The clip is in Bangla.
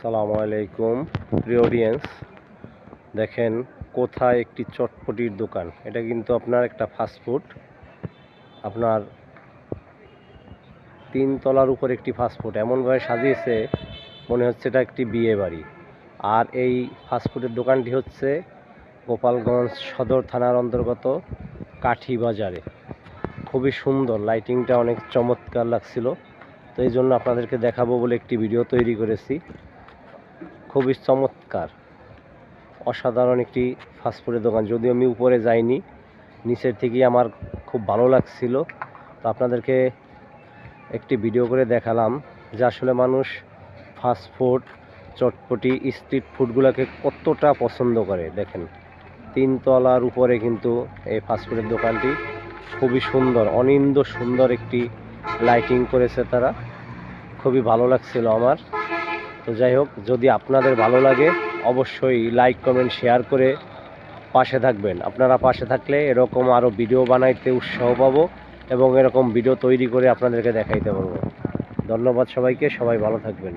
আসসালামু আলাইকুম প্রিয় অডিয়েন্স, দেখেন কোথায় একটি চটপটির দোকান। এটা কিন্তু আপনার একটা ফাস্টফুড, আপনার 3 তলার উপর একটি ফাস্টফুড এমনভাবে সাজিয়েছে মনে হচ্ছে এটা একটি বিয়ে বাড়ি। আর এই ফাস্টফুডের দোকানটি হচ্ছে গোপালগঞ্জ সদর থানার অন্তর্গত কাঠি বাজারে। খুবই সুন্দর, লাইটিংটা অনেক চমৎকার লাগছিল, তো এই জন্য আপনাদেরকে দেখাবো বলে একটি ভিডিও তৈরি করেছি। খুবই চমৎকার, অসাধারণ একটি ফাস্টফুডের দোকান। যদিও আমি উপরে যাইনি, নিচের থেকেই আমার খুব ভালো লাগছিল, তো আপনাদেরকে একটি ভিডিও করে দেখালাম যে আসলে মানুষ ফাস্টফুড, চটপটি, স্ট্রিট ফুডগুলোকে কতটা পছন্দ করে। দেখেন 3 তলার উপরে কিন্তু এই ফাস্টফুডের দোকানটি। খুবই সুন্দর, অনিন্দ্য সুন্দর একটি লাইটিং করেছে তারা, খুবই ভালো লাগছিল আমার। তো যাই হোক, যদি আপনাদের ভালো লাগে অবশ্যই লাইক, কমেন্ট, শেয়ার করে পাশে থাকবেন। আপনারা পাশে থাকলে এরকম আরও ভিডিও বানাইতে উৎসাহ পাবো এবং এরকম ভিডিও তৈরি করে আপনাদেরকে দেখাইতে পারবো। ধন্যবাদ সবাইকে, সবাই ভালো থাকবেন।